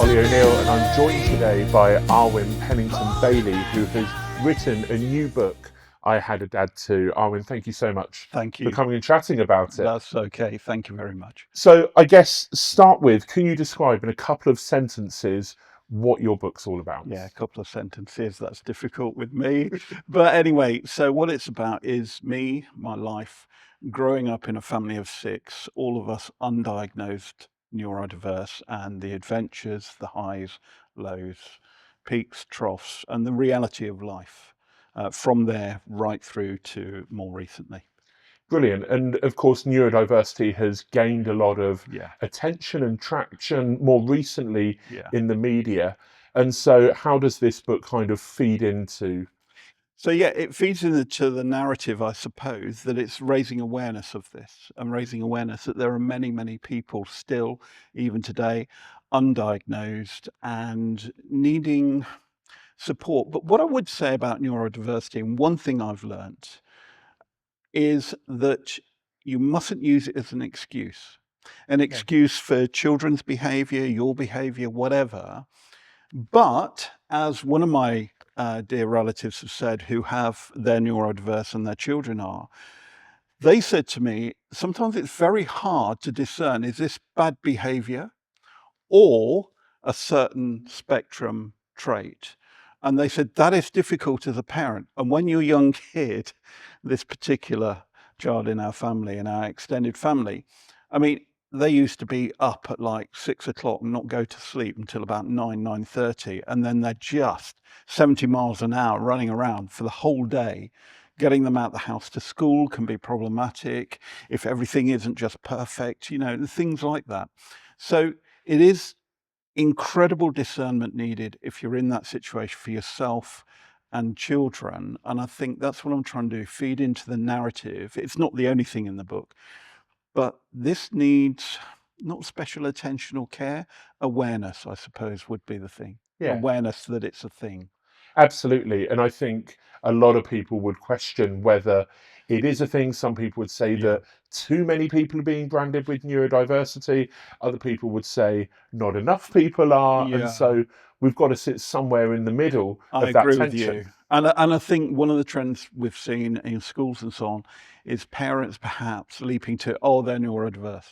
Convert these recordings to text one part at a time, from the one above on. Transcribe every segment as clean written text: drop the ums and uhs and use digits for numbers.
Oli O'Neill, and I'm joined today by Arwin Pennington-Bailey, who has written a new book, I Had a Dad Too. Arwin, thank you so much Thank for you. coming and chatting about it. That's okay. Thank you very much. So I guess start with, can you describe in a couple of sentences what your book's all about? Yeah, a couple of sentences. That's difficult with me. But anyway, so what it's about is me, my life, growing up in a family of 6, all of us undiagnosed neurodiverse, and the adventures, the highs, lows, peaks, troughs, and the reality of life from there right through to more recently. Brilliant. And of course, neurodiversity has gained a lot of Yeah. attention and traction more recently Yeah. in the media. And so how does this book kind of feed into? So yeah, it feeds into the narrative, I suppose, that it's raising awareness of this and raising awareness that there are many, many people still, even today, undiagnosed and needing support. But what I would say about neurodiversity, and one thing I've learnt, is that you mustn't use it as an excuse for children's behaviour, your behaviour, whatever. But as one of my dear relatives have said, who have their neurodiverse and their children are, they said to me, sometimes it's very hard to discern, is this bad behaviour or a certain spectrum trait? And they said that is difficult as a parent. And when you're a young kid, this particular child in our family, in our extended family, I mean, they used to be up at like 6 o'clock and not go to sleep until about 9:30. And then they're just 70 miles an hour running around for the whole day. Getting them out the house to school can be problematic if everything isn't just perfect, things like that. So it is incredible discernment needed if you're in that situation for yourself and children. And I think that's what I'm trying to do, feed into the narrative. It's not the only thing in the book, but this needs not special attention or care, awareness, I suppose, would be the thing. Yeah. Awareness that it's a thing. Absolutely. And I think a lot of people would question whether it is a thing. Some people would say that too many people are being branded with neurodiversity. Other people would say not enough people are. Yeah. And so we've got to sit somewhere in the middle I of that agree tension. with you. And I think one of the trends we've seen in schools and so on is parents perhaps leaping to, they're neurodiverse.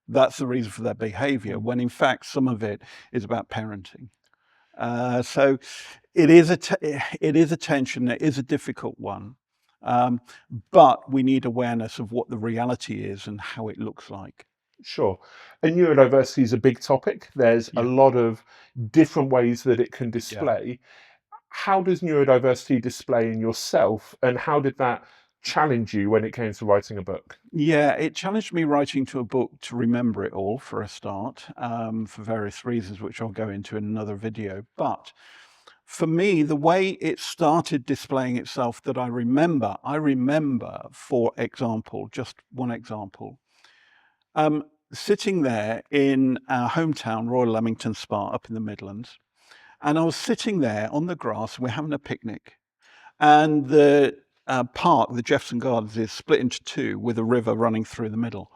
That's the reason for their behaviour, when in fact some of it is about parenting. So it is a tension. It is a difficult one, but we need awareness of what the reality is and how it looks like. Sure. And neurodiversity is a big topic. There's a lot of different ways that it can display. How does neurodiversity display in yourself, and how did that challenge you when it came to writing a book? Yeah, it challenged me writing to a book to remember it all for a start, for various reasons, which I'll go into in another video. But for me, the way it started displaying itself that I remember, for example, just one example, sitting there in our hometown, Royal Leamington Spa up in the Midlands, and I was sitting there on the grass, we're having a picnic, and the park, the Jeffson Gardens, is split into 2 with a river running through the middle.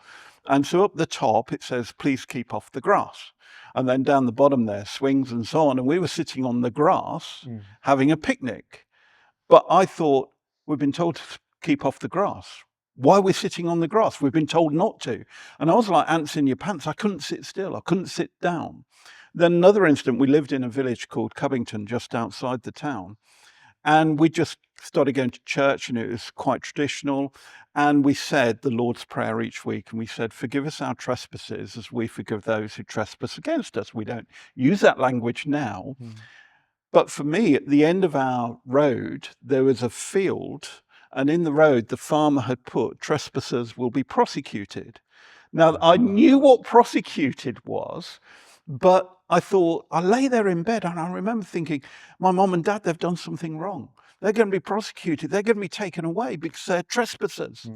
And so up the top, it says, please keep off the grass. And then down the bottom there, swings and so on. And we were sitting on the grass having a picnic. But I thought, we've been told to keep off the grass. Why are we sitting on the grass? We've been told not to. And I was like ants in your pants. I couldn't sit still. I couldn't sit down. Then another instant, we lived in a village called Covington, just outside the town. And we just started going to church, and it was quite traditional. And we said the Lord's Prayer each week. And we said, forgive us our trespasses as we forgive those who trespass against us. We don't use that language now. But for me, at the end of our road, there was a field. And in the road, the farmer had put, trespassers will be prosecuted. Now, I knew what prosecuted was, but I thought, I lay there in bed and I remember thinking, my mom and dad, they've done something wrong. They're going to be prosecuted. They're going to be taken away because they're trespassers.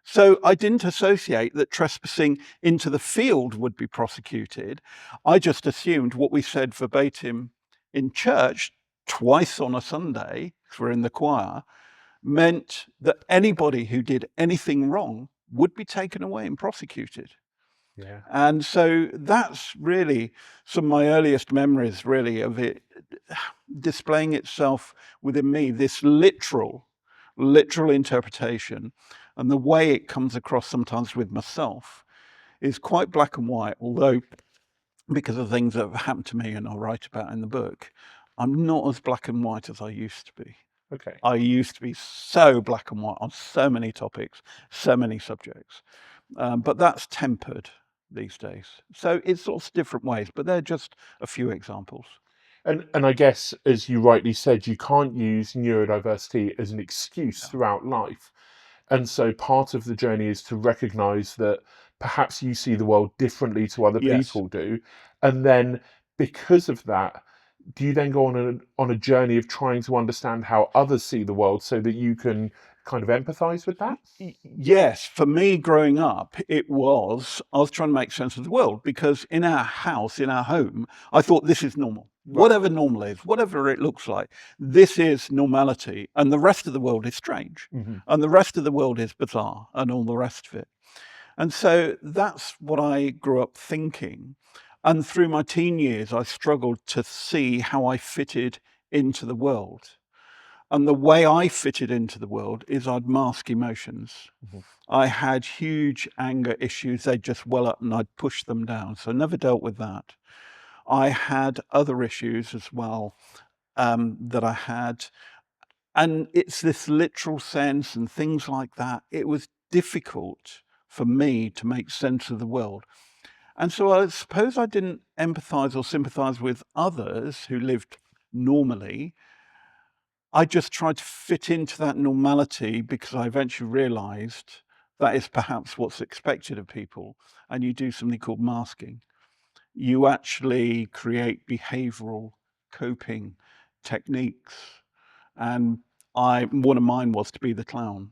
So I didn't associate that trespassing into the field would be prosecuted. I just assumed what we said verbatim in church twice on a Sunday, because we're in the choir, meant that anybody who did anything wrong would be taken away and prosecuted. Yeah. And so that's really some of my earliest memories, really, of it displaying itself within me, this literal interpretation. And the way it comes across sometimes with myself is quite black and white, although because of things that have happened to me and I'll write about in the book, I'm not as black and white as I used to be. Okay. I used to be so black and white on so many topics, so many subjects. But that's tempered these days. So it's lots of different ways, but they're just a few examples. And I guess, as you rightly said, you can't use neurodiversity as an excuse throughout life. And so part of the journey is to recognize that perhaps you see the world differently to other Yes. people do. And then because of that, do you then go on a journey of trying to understand how others see the world so that you can kind of empathize with that? Yes, for me growing up, I was trying to make sense of the world because in our house, in our home, I thought this is normal. Right. Whatever normal is, whatever it looks like, this is normality. And the rest of the world is strange. Mm-hmm. And the rest of the world is bizarre and all the rest of it. And so that's what I grew up thinking. And through my teen years, I struggled to see how I fitted into the world. And the way I fitted into the world is I'd mask emotions. Mm-hmm. I had huge anger issues. They'd just well up and I'd push them down. So I never dealt with that. I had other issues as well that I had. And it's this literal sense and things like that. It was difficult for me to make sense of the world. And so I suppose I didn't empathize or sympathize with others who lived normally. I just tried to fit into that normality because I eventually realized that is perhaps what's expected of people. And you do something called masking. You actually create behavioral coping techniques. And one of mine was to be the clown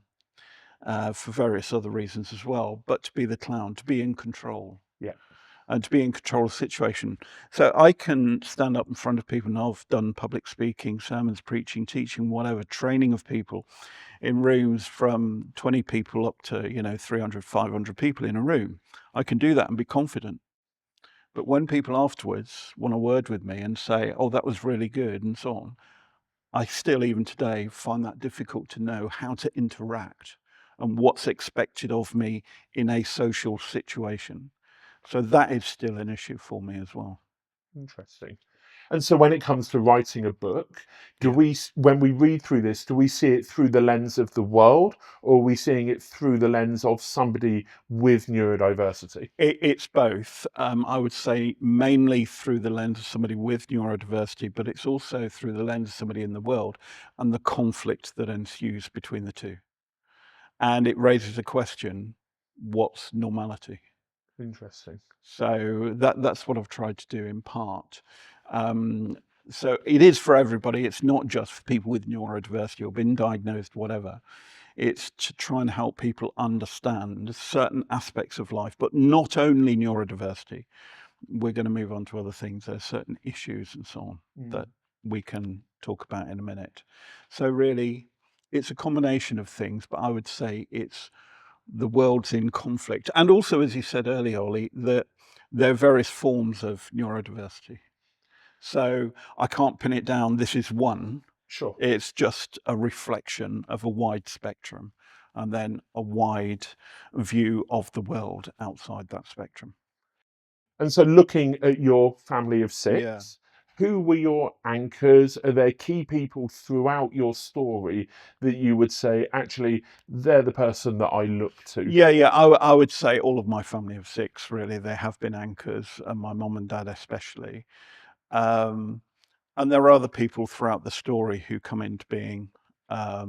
for various other reasons as well, but to be the clown, to be in control. Yeah. And to be in control of the situation. So I can stand up in front of people, and I've done public speaking, sermons, preaching, teaching, whatever, training of people in rooms from 20 people up to, 300, 500 people in a room. I can do that and be confident. But when people afterwards want a word with me and say, oh, that was really good and so on, I still, even today, find that difficult to know how to interact and what's expected of me in a social situation. So that is still an issue for me as well. Interesting. And so when it comes to writing a book, when we read through this, do we see it through the lens of the world, or are we seeing it through the lens of somebody with neurodiversity? It's both. I would say mainly through the lens of somebody with neurodiversity, but it's also through the lens of somebody in the world and the conflict that ensues between the two. And it raises a question, what's normality? Interesting. So that's what I've tried to do in part. So it is for everybody. It's not just for people with neurodiversity or been diagnosed, whatever. It's to try and help people understand certain aspects of life, but not only neurodiversity. We're going to move on to other things. There's certain issues and so on that we can talk about in a minute. So really, it's a combination of things, but I would say it's the world's in conflict. And also, as you said earlier, Oli, that there are various forms of neurodiversity. So I can't pin it down, this is one. Sure. It's just a reflection of a wide spectrum and then a wide view of the world outside that spectrum. And so looking at your family of six, Yeah. who were your anchors? Are there key people throughout your story that you would say, actually, they're the person that I look to? Yeah. I would say all of my family of six, really, they have been anchors, and my mum and dad especially. And there are other people throughout the story who come into being. But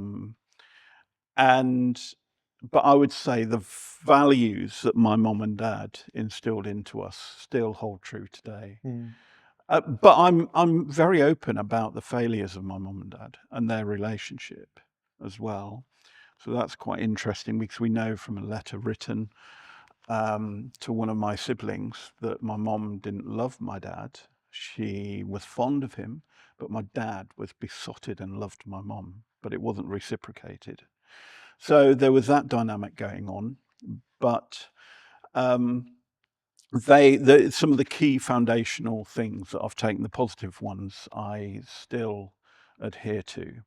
I would say the values that my mum and dad instilled into us still hold true today. But I'm very open about the failures of my mum and dad and their relationship as well. So that's quite interesting because we know from a letter written to one of my siblings that my mum didn't love my dad. She was fond of him, but my dad was besotted and loved my mum, but it wasn't reciprocated. So there was that dynamic going on. But some of the key foundational things that I've taken, the positive ones, I still adhere to.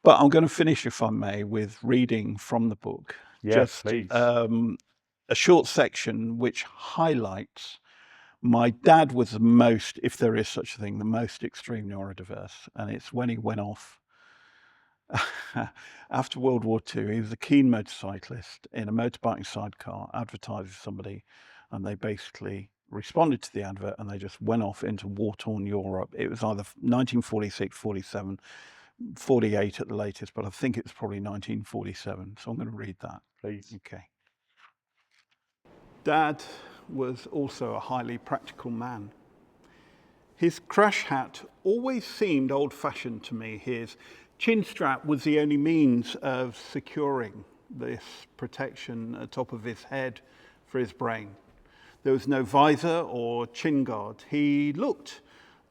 But I'm going to finish, if I may, with reading from the book. Yes, please. A short section which highlights my dad was the most, if there is such a thing, the most extreme neurodiverse. And it's when he went off after World War II. He was a keen motorcyclist in a motorbike sidecar, advertising somebody, and they basically responded to the advert and they just went off into war-torn Europe. It was either 1946, 47, 48 at the latest, but I think it's probably 1947. So I'm going to read that. Please. Okay. Dad was also a highly practical man. His crash hat always seemed old-fashioned to me. His chin strap was the only means of securing this protection atop of his head for his brain. There was no visor or chin guard. He looked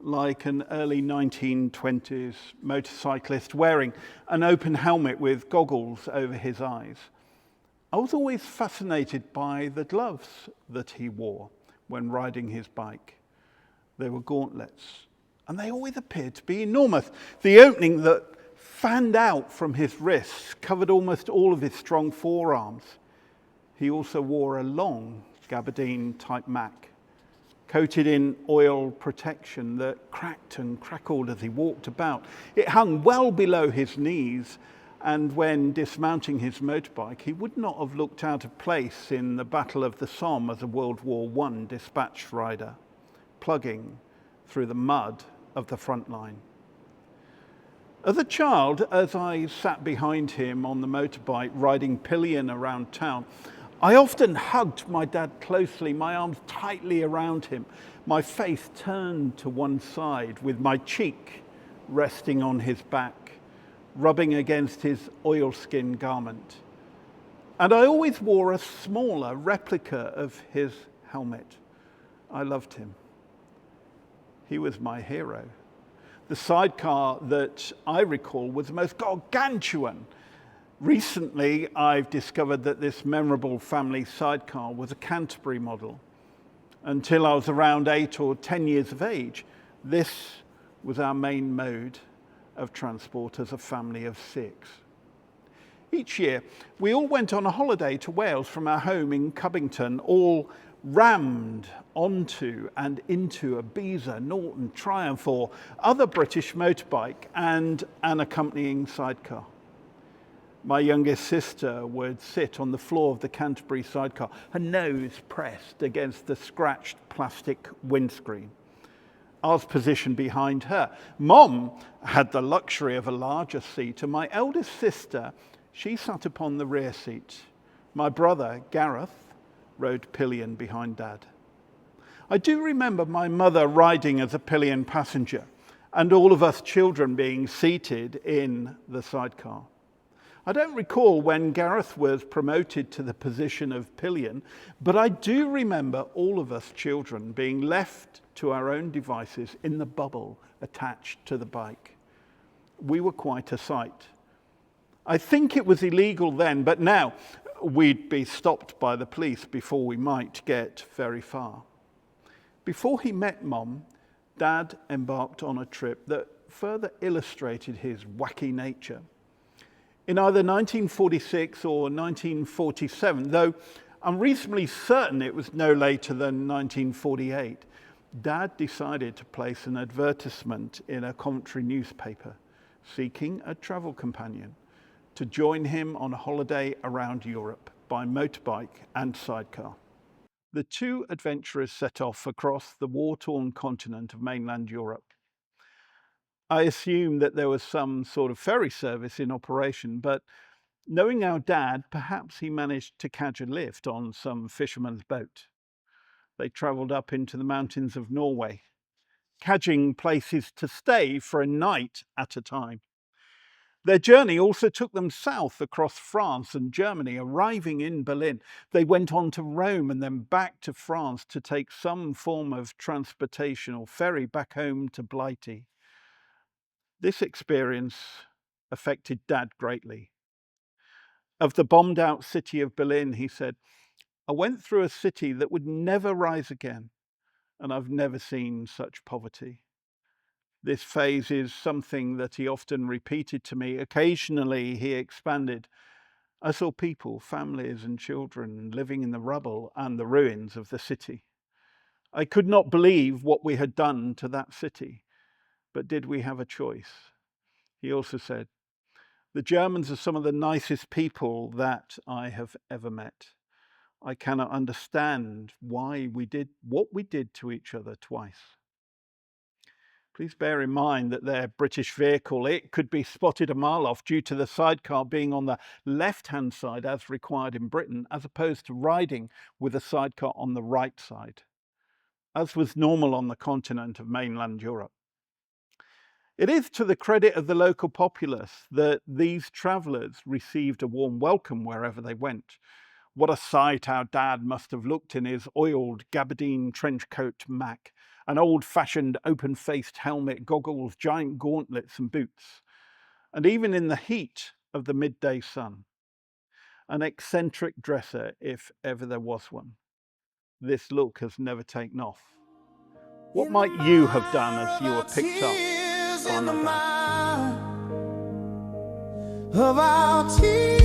like an early 1920s motorcyclist wearing an open helmet with goggles over his eyes. I was always fascinated by the gloves that he wore when riding his bike. They were gauntlets, and they always appeared to be enormous. The opening that fanned out from his wrists covered almost all of his strong forearms. He also wore a long gabardine-type mac, coated in oil protection that cracked and crackled as he walked about. It hung well below his knees, and when dismounting his motorbike, he would not have looked out of place in the Battle of the Somme as a World War I dispatch rider, plugging through the mud of the front line. As a child, as I sat behind him on the motorbike riding pillion around town, I often hugged my dad closely, my arms tightly around him, my face turned to one side with my cheek resting on his back, rubbing against his oilskin garment. And I always wore a smaller replica of his helmet. I loved him. He was my hero. The sidecar that I recall was the most gargantuan. Recently, I've discovered that this memorable family sidecar was a Canterbury model. Until I was around 8 or 10 years of age, this was our main mode of transport as a family of 6. Each year, we all went on a holiday to Wales from our home in Cubbington, all rammed onto and into a Ibiza, Norton, Triumph or other British motorbike and an accompanying sidecar. My youngest sister would sit on the floor of the Canterbury sidecar, her nose pressed against the scratched plastic windscreen. I was positioned behind her. Mom had the luxury of a larger seat, and my eldest sister, she sat upon the rear seat. My brother, Gareth, rode pillion behind Dad. I do remember my mother riding as a pillion passenger, and all of us children being seated in the sidecar. I don't recall when Gareth was promoted to the position of pillion, but I do remember all of us children being left to our own devices in the bubble attached to the bike. We were quite a sight. I think it was illegal then, but now we'd be stopped by the police before we might get very far. Before he met Mom, Dad embarked on a trip that further illustrated his wacky nature. In either 1946 or 1947, though I'm reasonably certain it was no later than 1948, Dad decided to place an advertisement in a Coventry newspaper seeking a travel companion to join him on a holiday around Europe by motorbike and sidecar. The two adventurers set off across the war-torn continent of mainland Europe. I assumed that there was some sort of ferry service in operation, but knowing our dad, perhaps he managed to catch a lift on some fisherman's boat. They travelled up into the mountains of Norway, cadging places to stay for a night at a time. Their journey also took them south across France and Germany. Arriving in Berlin, they went on to Rome and then back to France to take some form of transportation or ferry back home to Blighty. This experience affected Dad greatly. Of the bombed-out city of Berlin, he said, I went through a city that would never rise again, and I've never seen such poverty. This phase is something that he often repeated to me. Occasionally he expanded. I saw people, families and children living in the rubble and the ruins of the city. I could not believe what we had done to that city, but did we have a choice? He also said, the Germans are some of the nicest people that I have ever met. I cannot understand why we did what we did to each other twice. Please bear in mind that their British vehicle, it could be spotted a mile off due to the sidecar being on the left-hand side as required in Britain, as opposed to riding with a sidecar on the right side, as was normal on the continent of mainland Europe. It is to the credit of the local populace that these travellers received a warm welcome wherever they went. What a sight our dad must have looked in his oiled gabardine trench coat Mac, an old-fashioned open-faced helmet, goggles, giant gauntlets and boots, and even in the heat of the midday sun. An eccentric dresser, if ever there was one. This look has never taken off. What might you have done as you were picked up by my dad?